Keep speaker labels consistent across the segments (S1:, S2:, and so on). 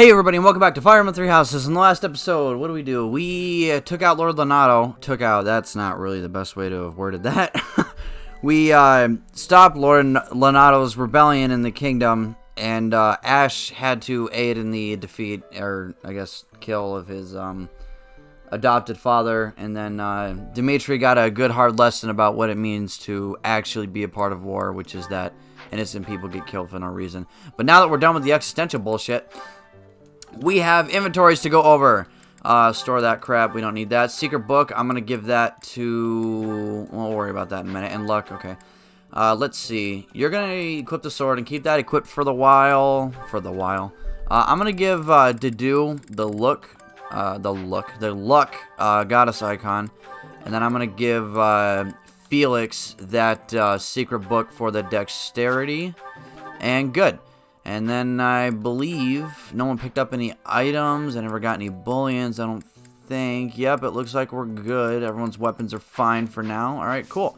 S1: Hey everybody, and welcome back to Fire Emblem Three Houses. In the last episode, what do? We took out Lord Lonato. That's not really the best way to have worded that. We stopped Lord Lonato's rebellion in the kingdom, and Ash had to aid in the defeat, or I guess kill of his adopted father. And then Dimitri got a good hard lesson about what it means to actually be a part of war, which is that innocent people get killed for no reason. But now that we're done with the existential bullshit, we have inventories to go over. Store that crap. We don't need that. Secret book. I'm going to give that to... We'll worry about that in a minute. And luck. Okay. Let's see. You're going to equip the sword and keep that equipped for the while. I'm going to give Dedu the luck goddess icon. And then I'm going to give Felix that secret book for the dexterity. And good. And then I believe no one picked up any items. I never got any bullions, I don't think. Yep, it looks like we're good. Everyone's weapons are fine for now. Alright, cool.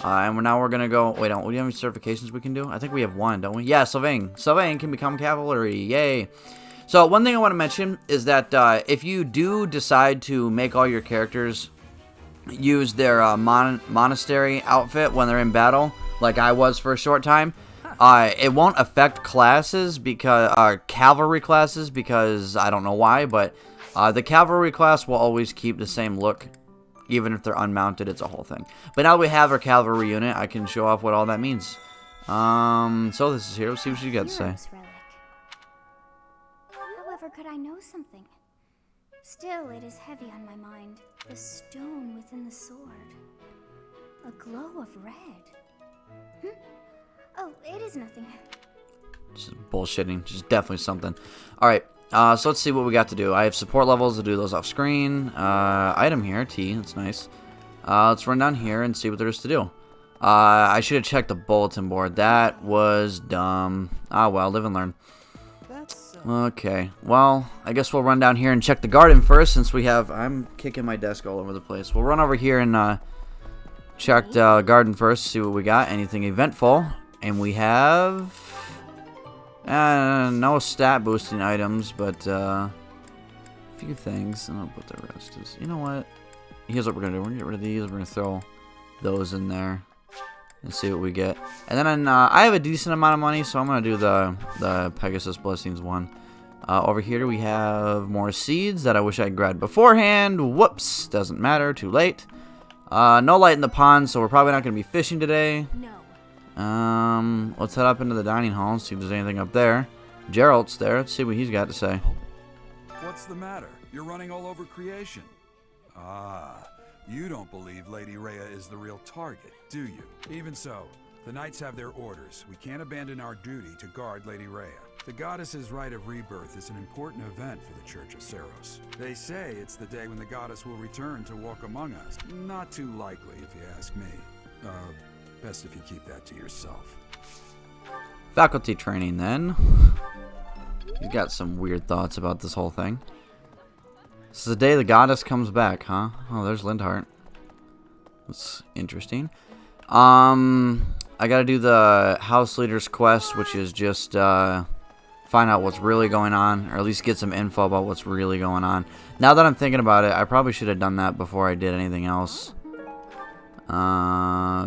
S1: And now we're going to go... Wait, don't we have any certifications we can do? I think we have one, don't we? Yeah, Sylvain. Sylvain can become cavalry. Yay. So, one thing I want to mention is that if you do decide to make all your characters use their monastery outfit when they're in battle, like I was for a short time, it won't affect classes, because cavalry classes, because I don't know why, but the cavalry class will always keep the same look, even if they're unmounted. It's a whole thing. But now that we have our cavalry unit, I can show off what all that means. So this is here. Let's see what you got to say.
S2: However, could I know something? Still, it is heavy on my mind. The stone within the sword, a glow of red. Oh, it is nothing.
S1: Just bullshitting. Just definitely something. Alright, so let's see what we got to do. I have support levels to do those off screen. Item here, T. That's nice. Let's run down here and see what there is to do. I should have checked the bulletin board. That was dumb. Ah, well, live and learn. Okay, well, I guess we'll run down here and check the garden first, since we have... I'm kicking my desk all over the place. We'll run over here and check the garden first, see what we got. Anything eventful. And we have no stat boosting items, but a few things. I don't know what the rest is. You know what? Here's what we're going to do. We're going to get rid of these. We're going to throw those in there and see what we get. And then I have a decent amount of money, so I'm going to do the Pegasus Blessings one. Over here we have more seeds that I wish I had grabbed beforehand. Whoops. Doesn't matter. Too late. No light in the pond, so we're probably not going to be fishing today.
S2: No.
S1: Let's head up into the dining hall and see if there's anything up there. Gerald's there. Let's see what he's got to say.
S3: What's the matter? You're running all over creation. Ah, you don't believe Lady Rhea is the real target, do you? Even so, the knights have their orders. We can't abandon our duty to guard Lady Rhea. The goddess's rite of rebirth is an important event for the Church of Seros. They say it's the day when the goddess will return to walk among us. Not too likely, if you ask me. Best if you keep that to yourself.
S1: Faculty training, then. He's got some weird thoughts about this whole thing. This is the day the goddess comes back, huh? Oh, there's Lindhart. That's interesting. I gotta do the house leader's quest, which is just find out what's really going on, or at least get some info about what's really going on. Now that I'm thinking about it, I probably should have done that before I did anything else.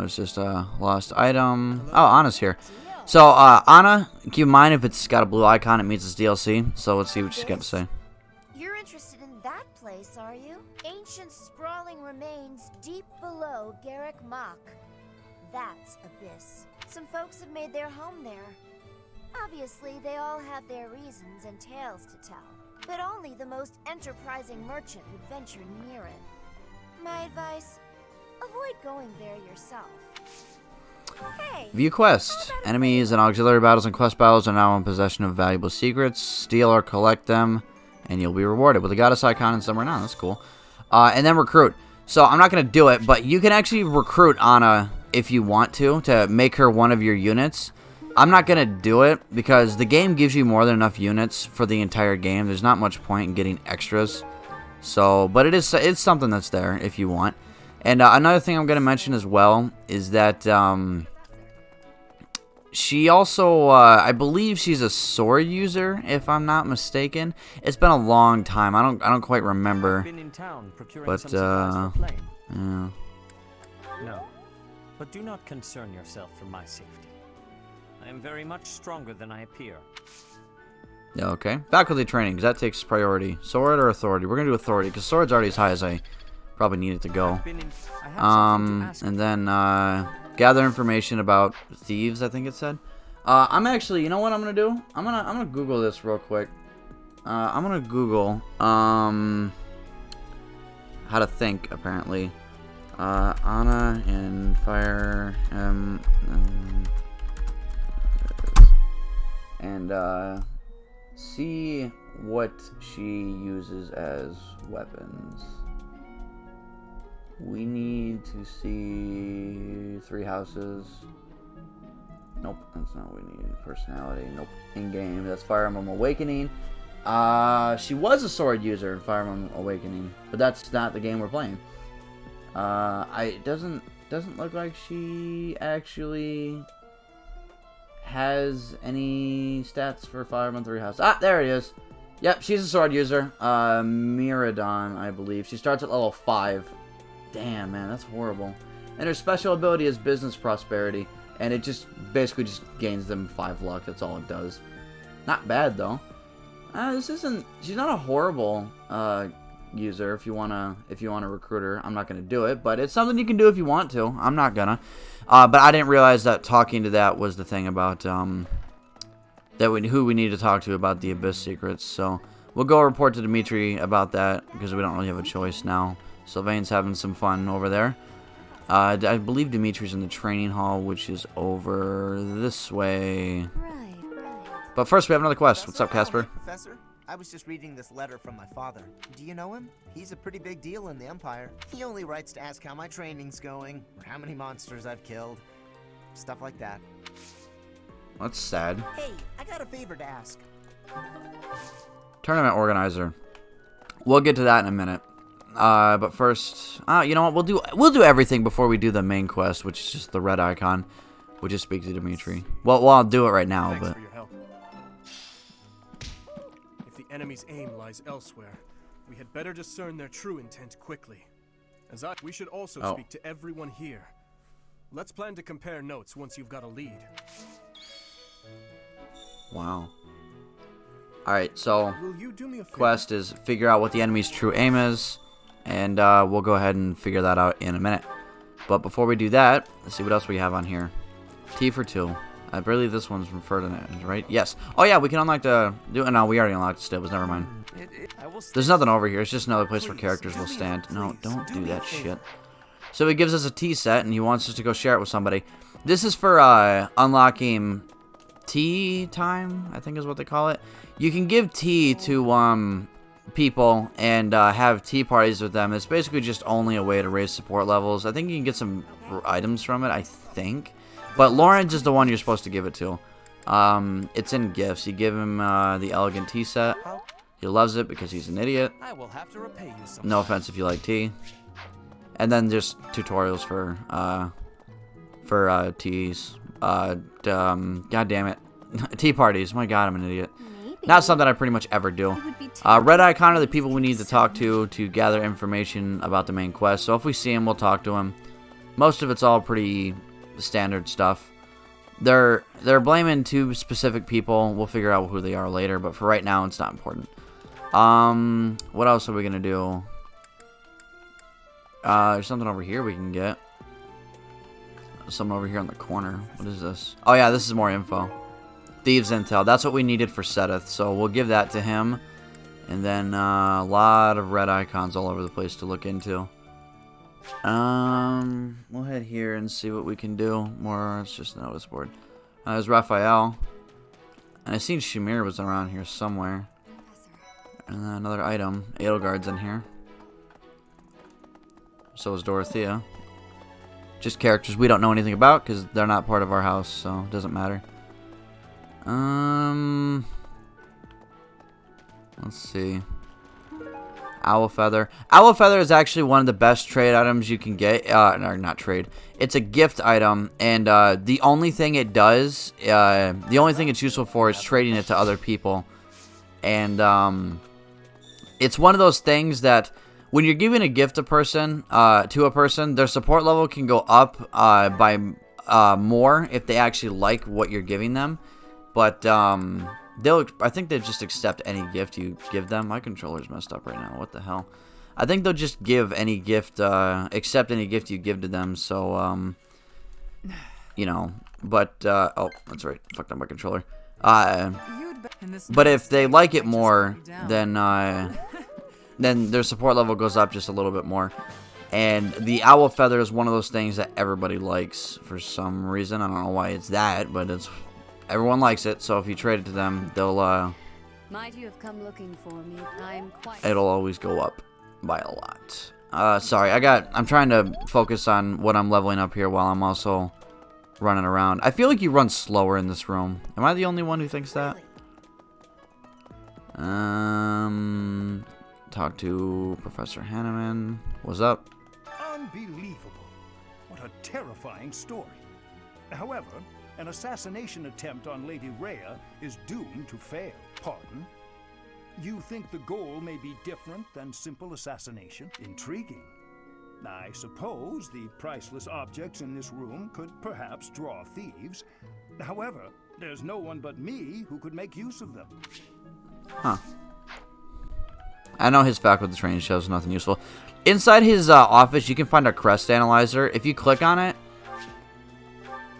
S1: It's just a lost item. Oh, Anna's here. So, Anna, keep in mind if it's got a blue icon, it means it's DLC. So let's see what she's got to say.
S4: You're interested in that place, are you? Ancient sprawling remains deep below Garrick Mach. That's Abyss. Some folks have made their home there. Obviously, they all have their reasons and tales to tell. But only the most enterprising merchant would venture near it. My advice... avoid going there yourself. Hey,
S1: View quest. Enemies and auxiliary battles and quest battles are now in possession of valuable secrets. Steal or collect them, and you'll be rewarded with a goddess icon and somewhere now. That's cool. And then recruit. So I'm not going to do it, but you can actually recruit Anna if you want to make her one of your units. I'm not going to do it because the game gives you more than enough units for the entire game. There's not much point in getting extras. So, but it's something that's there if you want. And another thing I'm going to mention as well is that she also, I believe she's a sword user, if I'm not mistaken. It's been a long time. I don't quite remember.
S5: Been in town procuring
S1: But,
S5: some supplies for Flame.
S1: yeah.
S5: No, but do not concern yourself for my safety. I am very much stronger than I appear.
S1: Yeah, okay. Faculty training, because that takes priority. Sword or authority? We're going to do authority, because sword's already as high as I probably need it to go.
S5: I have something to ask
S1: And then, gather information about thieves, I think it said. I'm actually, you know what I'm going to do? I'm gonna Google this real quick. I'm going to Google, how to think, apparently. Anna and Fire and see what she uses as weapons. We need to see 3 houses. Nope, that's not what we need. Personality, nope. In-game, that's Fire Emblem Awakening. She was a sword user in Fire Emblem Awakening, but that's not the game we're playing. It doesn't look like she actually has any stats for Fire Emblem 3 House. Ah, there it is. Yep, she's a sword user. Miradon, I believe. She starts at level 5. Damn, man, that's horrible. And her special ability is Business Prosperity, and it just basically just gains them 5 luck. That's all it does. Not bad though. This isn't. She's not a horrible user. If you wanna recruit her, I'm not gonna do it, but it's something you can do if you want to. I'm not gonna. But I didn't realize that talking to that was the thing about who we need to talk to about the Abyss secrets. So we'll go report to Dimitri about that because we don't really have a choice now. Sylvain's having some fun over there. I believe Dimitri's in the training hall, which is over this way.
S2: Right.
S1: But first, we have another quest. What's up, Casper?
S6: Professor, I was just reading this letter from my father. Do you know him? He's a pretty big deal in the Empire. He only writes to ask how my training's going, or how many monsters I've killed. Stuff like that.
S1: That's sad.
S6: Hey, I got a favor to ask.
S1: Tournament organizer. We'll get to that in a minute. But first, you know what? We'll do everything before we do the main quest, which is just the red icon. We'll just speak to Dimitri. Well, I'll do it right now,
S7: Thanks
S1: but
S7: for your help. If the enemy's aim lies elsewhere, we had better discern their true intent quickly. We should also speak to everyone here. Let's plan to compare notes once you've got a lead.
S1: wow. All right, so
S7: Will you do me a favor?
S1: quest is figure out what the enemy's true aim is, and we'll go ahead and figure that out in a minute. But before we do that, let's see what else we have on here. T for 2. I believe this one's from Ferdinand, right? Yes. Oh yeah, we can unlock the. No, we already unlocked the stables. Never mind. There's nothing over here. It's just another place where characters will stand. No, don't do that shit. So he gives us a tea set, and he wants us to go share it with somebody. This is for unlocking tea time, I think is what they call it. You can give tea to people and have tea parties with them. It's basically just only a way to raise support levels. I think you can get some items from it, I think. But Lawrence is the one you're supposed to give it to. It's in gifts. You give him the elegant tea set. He loves it because he's an idiot.
S5: I will have to repay you some.
S1: No offense if you like tea. And then just tutorials for teas. God damn it. Tea parties. My god, I'm an idiot. Not something I pretty much ever do. Red icon are the people we need to talk to gather information about the main quest. So if we see him, we'll talk to him. Most of it's all pretty standard stuff. They're blaming 2 specific people. We'll figure out who they are later, but for right now, it's not important. What else are we gonna do? There's something over here we can get. Something over here on the corner. What is this? Oh yeah, this is more info. Thieves Intel. That's what we needed for Seth, so we'll give that to him. And then a lot of red icons all over the place to look into. We'll head here and see what we can do. More, it's just a notice board. There's Raphael. And I seen Shamir was around here somewhere. And then another item. Edelgard's in here. So is Dorothea. Just characters we don't know anything about because they're not part of our house, so it doesn't matter. Let's see. Owl Feather. Owl Feather is actually one of the best trade items you can get. No, not trade. It's a gift item, and the only thing it does, the only thing it's useful for is trading it to other people. And it's one of those things that when you're giving a gift to a person, their support level can go up by more if they actually like what you're giving them. But I think they just accept any gift you give them. My controller's messed up right now. What the hell? I think they'll just give any gift, accept any gift you give to them. So, you know. But oh, that's right. Fucked up my controller. But if they like it more, then their support level goes up just a little bit more. And the Owl Feather is one of those things that everybody likes for some reason. I don't know why it's that, but everyone likes it. So if you trade it to them, they'll
S8: Might you have come looking for me? I'm quite.
S1: It'll always go up by a lot. Sorry, I'm trying to focus on what I'm leveling up here while I'm also running around. I feel like you run slower in this room. Am I the only one who thinks that? Talk to Professor Hanneman. What's up?
S9: Unbelievable. What a terrifying story. However, an assassination attempt on Lady Rhea is doomed to fail. Pardon? You think the goal may be different than simple assassination? Intriguing. I suppose the priceless objects in this room could perhaps draw thieves. However, there's no one but me who could make use of them.
S1: Huh. I know his fact with the training shows nothing useful. Inside his office, you can find a crest analyzer. If you click on it,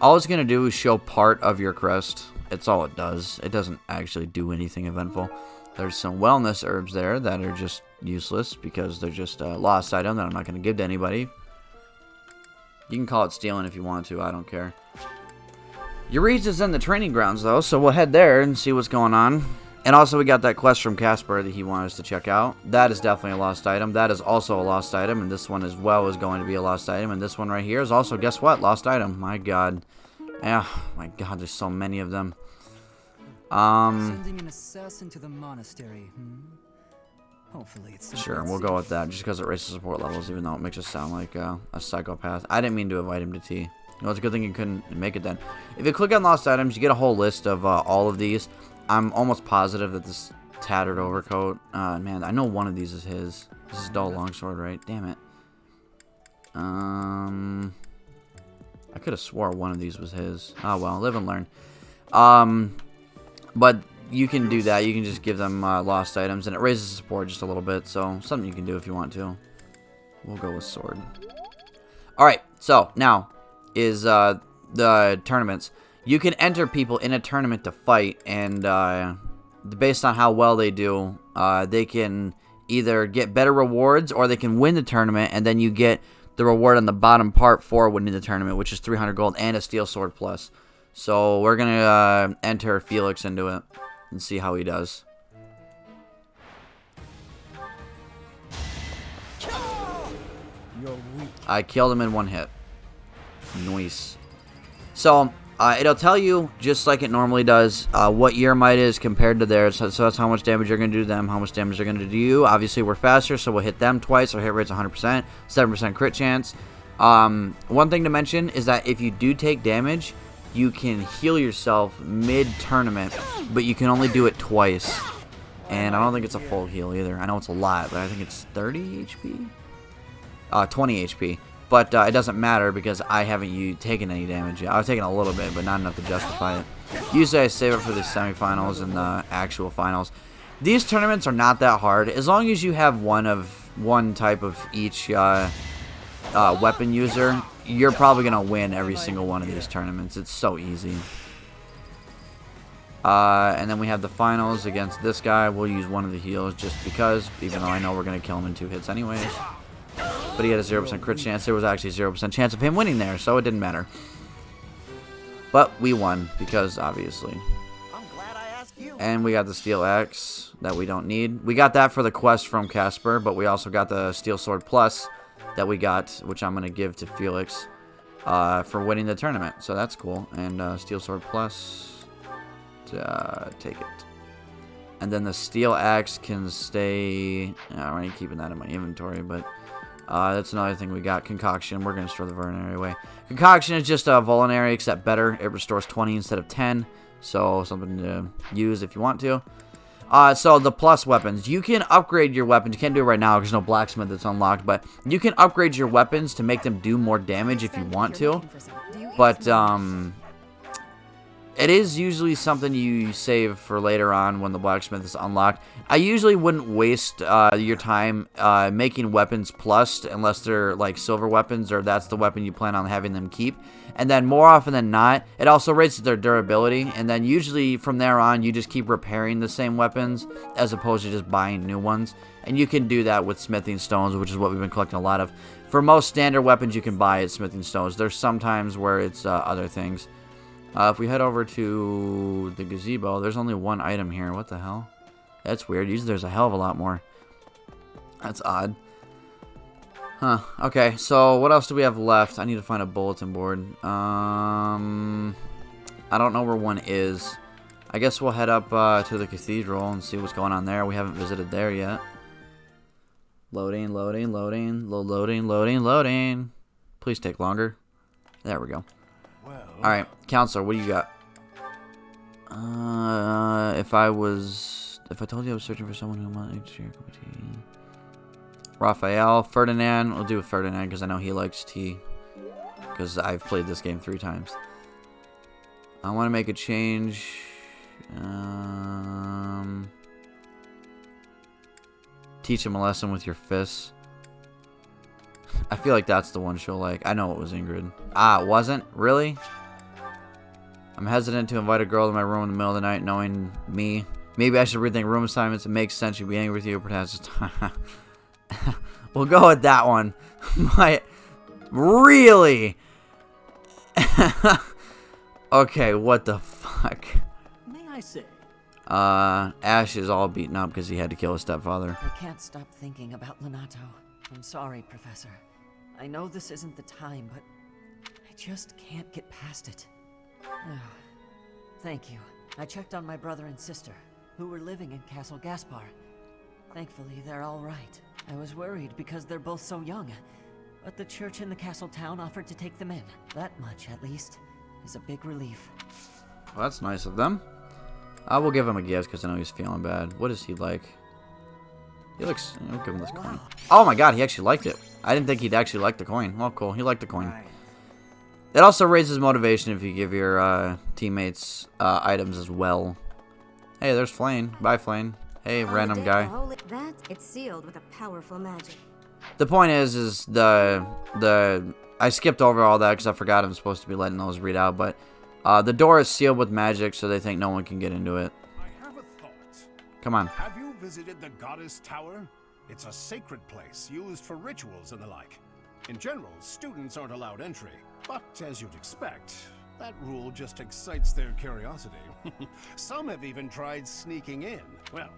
S1: all it's going to do is show part of your crest. It's all it does. It doesn't actually do anything eventful. There's some wellness herbs there that are just useless because they're just a lost item that I'm not going to give to anybody. You can call it stealing if you want to. I don't care. Eureka's in the training grounds, though, so we'll head there and see what's going on. And also, we got that quest from Casper that he wanted us to check out. That is definitely a lost item. That is also a lost item, and this one as well is going to be a lost item. And this one right here is also, guess what? Lost item. My God. Yeah, my God, there's so many of them.
S10: Sending an assassin to the monastery. Hopefully it's
S1: sure, we'll go with that, just because it raises support levels, even though it makes us sound like a psychopath. I didn't mean to invite him to tea. Well, it's a good thing you couldn't make it then. If you click on lost items, you get a whole list of all of these. I'm almost positive that this tattered overcoat, man, I know one of these is his. This is dull longsword, right? Damn it. I could have swore one of these was his. Oh well, live and learn. But you can do that. You can just give them lost items, and it raises support just a little bit. So something you can do if you want to. We'll go with sword. All right. So now is the tournaments. You can enter people in a tournament to fight, and based on how well they do, they can either get better rewards or they can win the tournament, and then you get the reward on the bottom part for winning the tournament, which is 300 gold and a steel sword plus. So we're going to enter Felix into it and see how he does. I killed him in one hit. Nice. So it'll tell you, just like it normally does, what your might is compared to theirs. So that's how much damage you're going to do to them, how much damage they're going to do to you. Obviously, we're faster, so we'll hit them twice. Our hit rate's 100%, 7% crit chance. One thing to mention is that if you do take damage, you can heal yourself mid-tournament, but you can only do it twice. And I don't think it's a full heal either. I know it's a lot, but I think it's 30 HP? 20 HP. But it doesn't matter because I haven't taken any damage yet. I've taken a little bit, but not enough to justify it. Usually I save it for the semifinals and the actual finals. These tournaments are not that hard. As long as you have one type of each weapon user, you're probably going to win every single one of these tournaments. It's so easy. And then we have the finals against this guy. We'll use one of the heals just because, even though I know we're going to kill him in 2 hits anyways. But he had a 0% crit chance. There was actually 0% chance of him winning there, so it didn't matter. But we won, because obviously.
S6: I'm glad I asked you.
S1: And we got the steel axe that we don't need. We got that for the quest from Casper, but we also got the steel sword plus that we got, which I'm going to give to Felix for winning the tournament. So that's cool. And steel sword plus, take it. And then the steel axe can stay... I ain't keeping that in my inventory, but... that's another thing we got. Concoction. We're going to store the Vulnerary away. Concoction is just a Vulnerary, except better. It restores 20 instead of 10. So, something to use if you want to. So, the plus weapons. You can upgrade your weapons. You can't do it right now because there's no blacksmith that's unlocked. But you can upgrade your weapons to make them do more damage if you want to. But, it is usually something you save for later on when the blacksmith is unlocked. I usually wouldn't waste your time making weapons plus unless they're like silver weapons or that's the weapon you plan on having them keep. And then more often than not, it also raises their durability. And then usually from there on, you just keep repairing the same weapons as opposed to just buying new ones. And you can do that with smithing stones, which is what we've been collecting a lot of. For most standard weapons you can buy at smithing stones. There's some times where it's other things. If we head over to the gazebo, there's only one item here. What the hell? That's weird. Usually there's a hell of a lot more. That's odd. Huh. Okay, so what else do we have left? I need to find a bulletin board. I don't know where one is. I guess we'll head up to the cathedral and see what's going on there. We haven't visited there yet. Loading, loading, loading, loading, loading, loading. Please take longer. There we go. Alright, counselor, what do you got? If I told you I was searching for someone who wanted to share a cup of tea. Raphael, Ferdinand, we'll do with Ferdinand because I know he likes tea. Because I've played this game 3 times. I want to make a change. Teach him a lesson with your fists. I feel like that's the one she'll like. I know it was Ingrid. Ah, it wasn't? Really? I'm hesitant to invite a girl to my room in the middle of the night knowing me. Maybe I should rethink room assignments. It makes sense she'd be angry with you. Perhaps it's time. We'll go with that one. But really? Okay, what the fuck?
S11: May I say?
S1: Ash is all beaten up because he had to kill his stepfather.
S11: I can't stop thinking about Lenato. I'm sorry, Professor. I know this isn't the time, but I just can't get past it. Thank you. I checked on my brother and sister, who were living in Castle Gaspar. Thankfully, they're all right. I was worried because they're both so young, but the church in the castle town offered to take them in. That much, at least, is a big relief.
S1: Well, that's nice of them. I will give him a gift because I know he's feeling bad. What is he like? He looks... I'll give him this coin. Oh my god, he actually liked it. I didn't think he'd actually like the coin. Well, cool. He liked the coin. It also raises motivation if you give your teammates items as well. Hey, there's Flane. Bye, Flane. Hey, random guy.
S12: That it's sealed with a powerful magic.
S1: The point is the I skipped over all that because I forgot I'm supposed to be letting those read out, but the door is sealed with magic, so they think no one can get into it.
S9: I have a thought.
S1: Come on.
S9: Have you visited the Goddess Tower? It's a sacred place used for rituals and the like. In general, students aren't allowed entry, but as you'd expect, that rule just excites their curiosity. Some have even tried sneaking in. Well,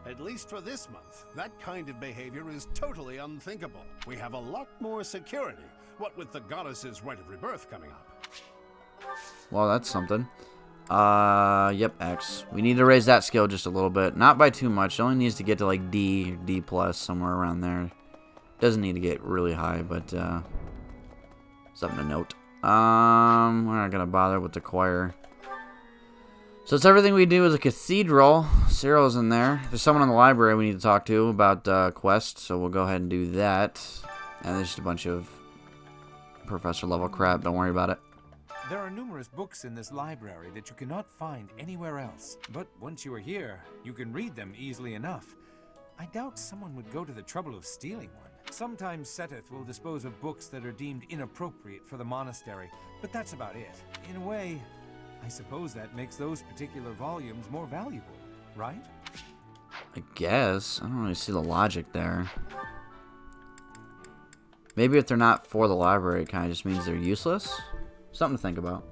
S9: at least for this month, that kind of behavior is totally unthinkable. We have a lot more security, what with the goddess's rite of rebirth coming up.
S1: Well, that's something. Yep, X. We need to raise that skill just a little bit. Not by too much. It only needs to get to like D, D+, somewhere around there. Doesn't need to get really high, but something to note. We're not gonna bother with the choir. So it's everything we do as a cathedral. Cyril's in there. There's someone in the library we need to talk to about quest, so we'll go ahead and do that. And there's just a bunch of professor level crap. Don't worry about it.
S13: There are numerous books in this library that you cannot find anywhere else. But once you are here, you can read them easily enough. I doubt someone would go to the trouble of stealing one. Sometimes Seteth will dispose of books that are deemed inappropriate for the monastery, but that's about it. In a way, I suppose that makes those particular volumes more valuable, right?
S1: I guess. I don't really see the logic there. Maybe if they're not for the library, it kind of just means they're useless. Something to think about.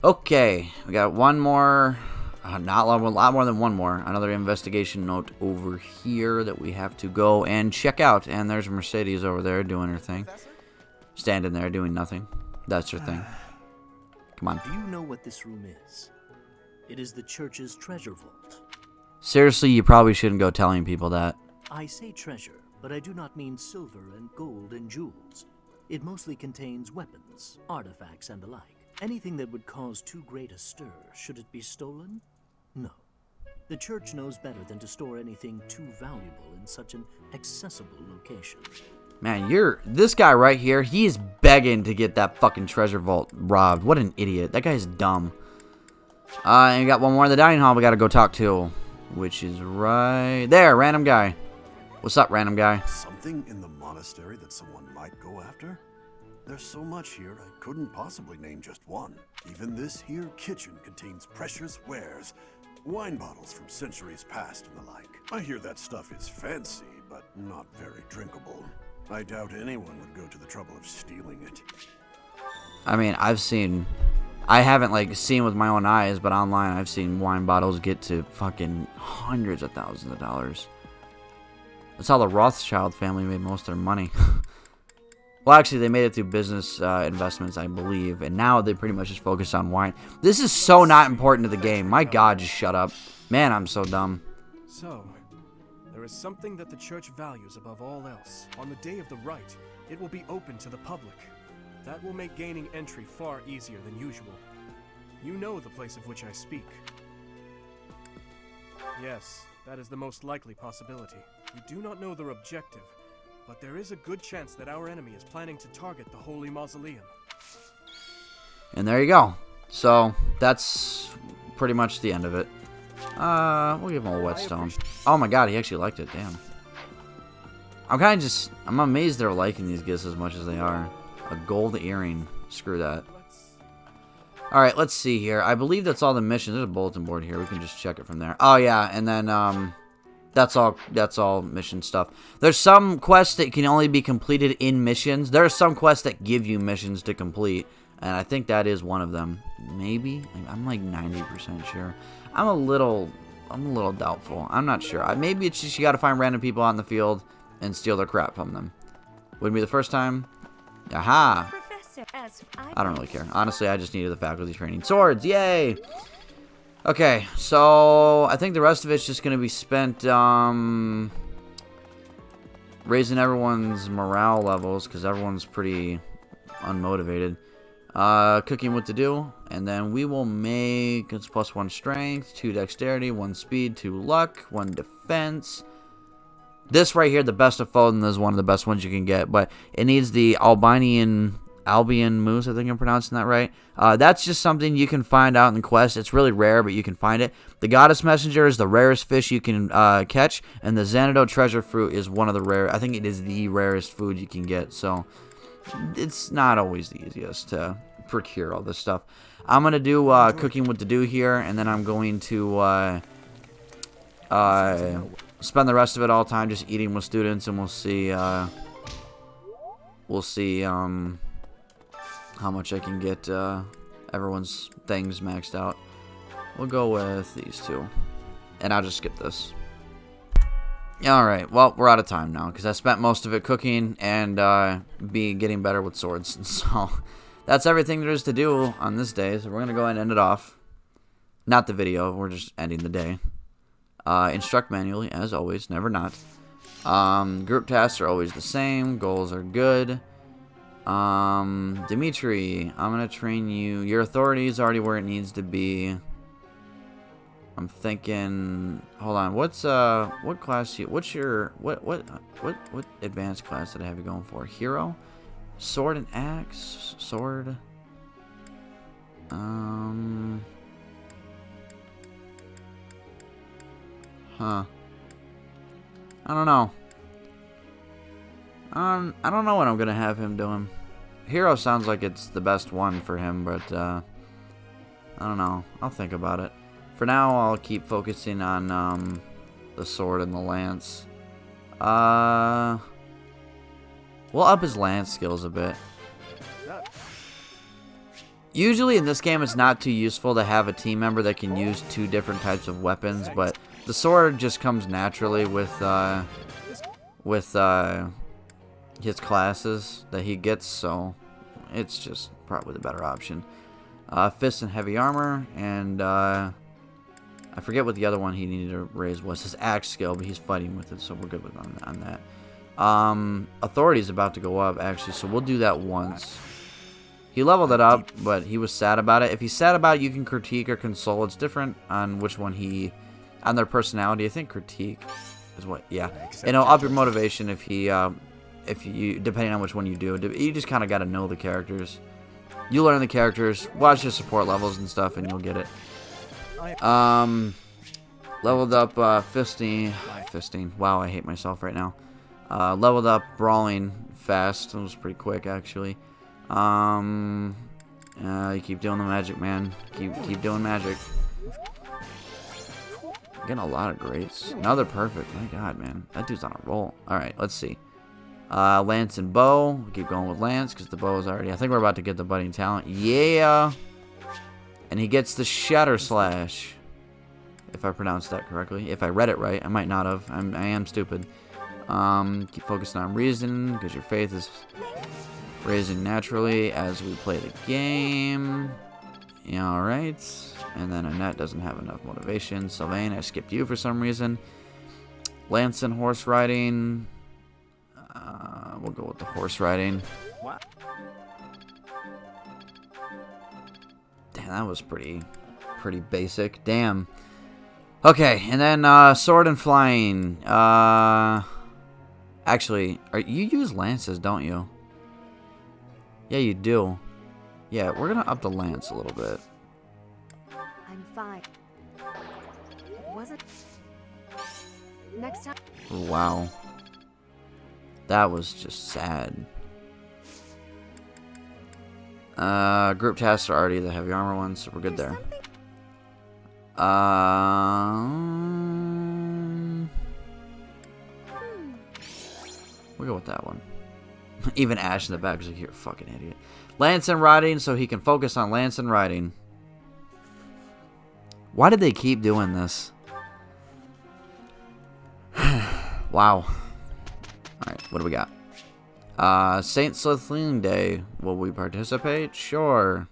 S1: Okay, we got one more. Not a lot more than one more. Another investigation note over here that we have to go and check out. And there's Mercedes over there doing her thing. Standing there doing nothing. That's her thing. Come on.
S14: Do you know what this room is? It is the church's treasure vault.
S1: Seriously, you probably shouldn't go telling people that.
S14: I say treasure, but I do not mean silver and gold and jewels. It mostly contains weapons, artifacts, and the like. Anything that would cause too great a stir, should it be stolen? No. The church knows better than to store anything too valuable in such an accessible location.
S1: Man, this guy right here, he is begging to get that fucking treasure vault robbed. What an idiot. That guy's dumb. And we got one more in the dining hall we gotta go talk to, which is right there, random guy. What's up, random guy?
S15: Something in the monastery that someone might go after? There's so much here, I couldn't possibly name just one. Even this here kitchen contains precious wares. Wine bottles from centuries past and the like. I hear that stuff is fancy, but not very drinkable. I doubt anyone would go to the trouble of stealing it.
S1: I mean, I haven't, like, seen with my own eyes, but online I've seen wine bottles get to fucking hundreds of thousands of dollars. That's how the Rothschild family made most of their money. Well, actually, they made it through business investments, I believe, and now they pretty much just focus on wine. This is so not important to the game. My God, just shut up. Man, I'm so dumb.
S7: So, there is something that the church values above all else. On the day of the rite, it will be open to the public. That will make gaining entry far easier than usual. You know the place of which I speak. Yes, that is the most likely possibility. We do not know their objective, but there is a good chance that our enemy is planning to target the Holy Mausoleum.
S1: And there you go. So, that's pretty much the end of it. We'll give him a whetstone. Oh my God, he actually liked it, damn. I'm amazed they're liking these gifts as much as they are. A gold earring. Screw that. Alright, let's see here. I believe that's all the missions. There's a bulletin board here. We can just check it from there. Oh yeah, and then, that's all mission stuff. There's some quests that can only be completed in missions. There are some quests that give you missions to complete, and I think that is one of them. Maybe? I'm like 90% sure. I'm a little doubtful. I'm not sure. Maybe it's just you gotta find random people out in the field and steal their crap from them. Wouldn't be the first time. Aha! I don't really care. Honestly, I just needed the faculty training. Swords! Yay! Okay, so I think the rest of it's just going to be spent raising everyone's morale levels because everyone's pretty unmotivated. Cooking what to do, and then we will make it's +1 strength, 2 dexterity, 1 speed, 2 luck, 1 defense. This right here, the best of Foden, is one of the best ones you can get, but it needs the Albion Moose, I think I'm pronouncing that right. That's just something you can find out in quest. It's really rare, but you can find it. The Goddess Messenger is the rarest fish you can catch, and the Xanadu Treasure Fruit is one of the rare. I think it is the rarest food you can get, so it's not always the easiest to procure all this stuff. I'm going to do cooking what to do here, and then I'm going to spend the rest of it all time just eating with students, and we'll see how much I can get everyone's things maxed out. We'll go with these two, and I'll just skip this. Alright, well, we're out of time now, because I spent most of it cooking and getting better with swords. So, that's everything there is to do on this day, so we're going to go ahead and end it off. Not the video, we're just ending the day. Instruct manually, as always, never not. Group tasks are always the same, goals are good. Dimitri, I'm going to train you. Your authority is already where it needs to be. I'm thinking, hold on, what class what's your, what advanced class did I have you going for? Hero? Sword and axe? Sword? Huh. I don't know. I don't know what I'm gonna have him doing. Hero sounds like it's the best one for him, but, I don't know. I'll think about it. For now, I'll keep focusing on, the sword and the lance. We'll up his lance skills a bit. Usually in this game, it's not too useful to have a team member that can use 2 different types of weapons, but the sword just comes naturally with his classes that he gets, so it's just probably the better option. Fist and heavy armor, and I forget what the other one he needed to raise was. His axe skill, but he's fighting with it, so we're good with on that. Authority is about to go up, actually, so we'll do that once. He leveled it up, but he was sad about it. If he's sad about it, you can critique or console. It's different on which one on their personality. I think critique is what, yeah. And it'll up your motivation if you, depending on which one you do. You just kind of got to know the characters. You learn the characters, watch your support levels and stuff, and you'll get it. Leveled up, fisting. Wow, I hate myself right now. Leveled up brawling fast. It was pretty quick, actually. You keep doing the magic, man. Keep doing magic. Getting a lot of greats. Now they're perfect. My god, man. That dude's on a roll. Alright, let's see. Lance and bow. We keep going with Lance because the bow is already... I think we're about to get the budding talent. Yeah! And he gets the Shatter Slash. If I pronounced that correctly. If I read it right. I might not have. I am stupid. Keep focusing on reason because your faith is raising naturally as we play the game. Yeah, alright. And then Annette doesn't have enough motivation. Sylvain, I skipped you for some reason. Lance and horse riding. We'll go with the horse riding. Damn, that was pretty basic. Damn. Okay, and then sword and flying. Actually, you use lances, don't you? Yeah, you do. Yeah, we're gonna up the lance a little bit.
S8: I'm fine. It wasn't. Next time.
S1: Wow. That was just sad. Group tasks are already the heavy armor ones, so we're good there. We'll go with that one. Even Ash in the back is like, you're a fucking idiot. Lance and riding, so he can focus on lance and riding. Why did they keep doing this? Wow. Alright, what do we got? Saint Slithling Day. Will we participate? Sure.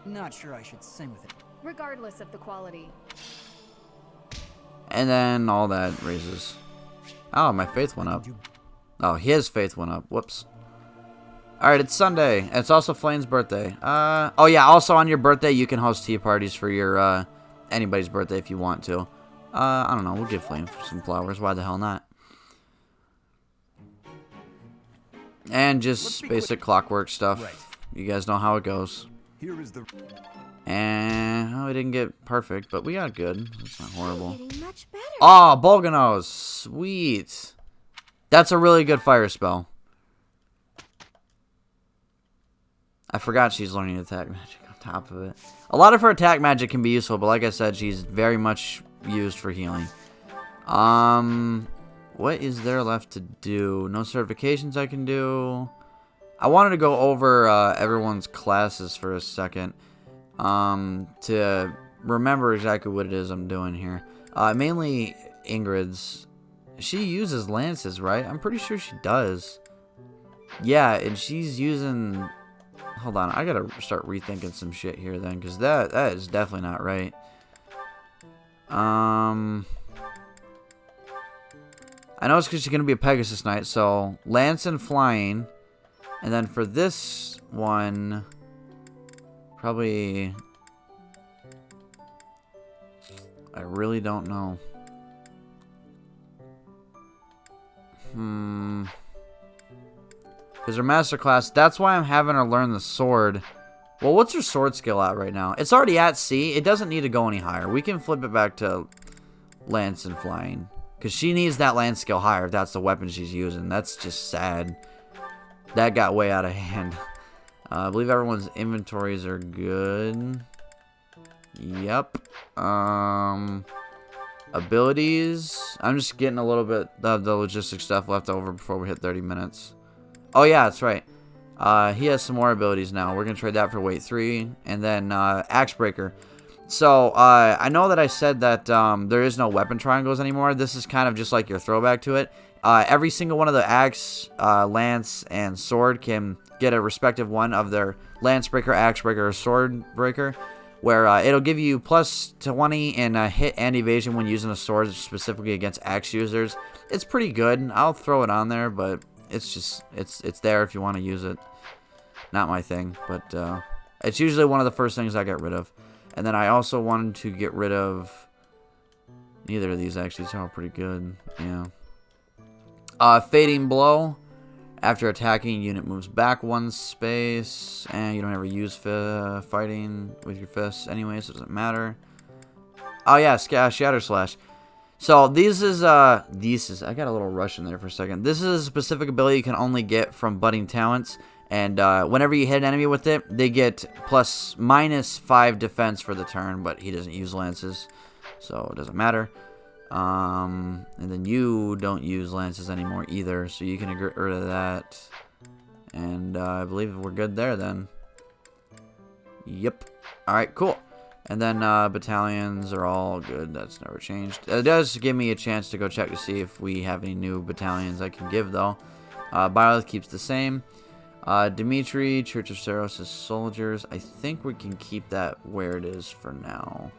S10: Not sure I should sing with it.
S8: Regardless of the quality.
S1: And then all that raises. Oh, my faith went up. Oh, his faith went up. Whoops. Alright, it's Sunday. It's also Flame's birthday. Oh yeah, also on your birthday you can host tea parties for your anybody's birthday if you want to. I don't know, we'll give Flame some flowers. Why the hell not? And just basic clockwork stuff. Right. You guys know how it goes.
S3: Here is the...
S1: And oh, we didn't get perfect, but we got good. That's not horrible. Oh, Bolganos. Sweet. That's a really good fire spell. I forgot she's learning attack magic on top of it. A lot of her attack magic can be useful, but like I said, she's very much used for healing. What is there left to do? No certifications I can do. I wanted to go over everyone's classes for a second. To remember exactly what it is I'm doing here. Mainly Ingrid's. She uses lances, right? I'm pretty sure she does. Yeah, and she's using... Hold on, I gotta start rethinking some shit here then, because that is definitely not right. I know it's because she's gonna be a Pegasus Knight, so lance and flying. And then for this one... Probably... I really don't know. Because her master class, that's why I'm having her learn the sword. Well, what's her sword skill at right now? It's already at C. It doesn't need to go any higher. We can flip it back to lance and flying. Because she needs that lance skill higher if that's the weapon she's using. That's just sad. That got way out of hand. I believe everyone's inventories are good. Yep. Abilities. I'm just getting a little bit of the logistic stuff left over before we hit 30 minutes. Oh yeah, that's right. He has some more abilities now. We're going to trade that for weight 3. And then Axe Breaker. So, I know that I said that there is no weapon triangles anymore. This is kind of just like your throwback to it. every single one of the axe, lance, and sword can get a respective one of their lance breaker, axe breaker, or sword breaker, where it'll give you plus 20 in hit and evasion when using a sword, specifically against axe users. It's pretty good. I'll throw it on there, but it's just it's there if you want to use it. Not my thing, but it's usually one of the first things I get rid of. And then I also wanted to get rid of neither of these actually. It's all pretty good. Yeah. Fading blow. After attacking, unit moves back 1 space, and you don't ever use fighting with your fists anyway, so it doesn't matter. Oh yeah, Shatter Slash. So I got a little rush in there for a second. This is a specific ability you can only get from budding talents, and whenever you hit an enemy with it, they get -5 defense for the turn, but he doesn't use lances, so it doesn't matter. And then you don't use lances anymore either, so you can get rid of that. And I believe we're good there then. Yep. Alright, cool. And then battalions are all good. That's never changed. It does give me a chance to go check to see if we have any new battalions I can give, though. Byleth keeps the same. Dimitri, Church of Saros' soldiers. I think we can keep that where it is for now.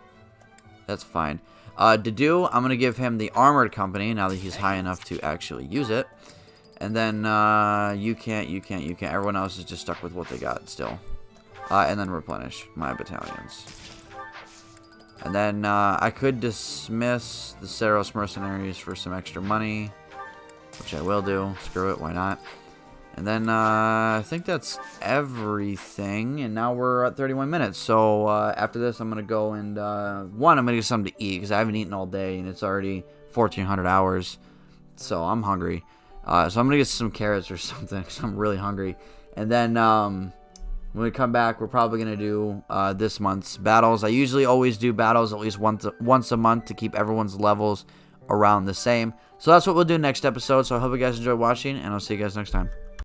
S1: That's fine. Dedu, I'm going to give him the Armored Company now that he's high enough to actually use it. And then you can't. Everyone else is just stuck with what they got still. And then replenish my battalions. And then I could dismiss the Saros mercenaries for some extra money, which I will do. Screw it, why not? And then I think that's everything. And now we're at 31 minutes. So after this, I'm going to go and, I'm going to get something to eat because I haven't eaten all day. And it's already 1,400 hours. So I'm hungry. So I'm going to get some carrots or something because I'm really hungry. And then when we come back, we're probably going to do this month's battles. I usually always do battles at least once a month to keep everyone's levels around the same. So that's what we'll do next episode. So I hope you guys enjoyed watching. And I'll see you guys next time.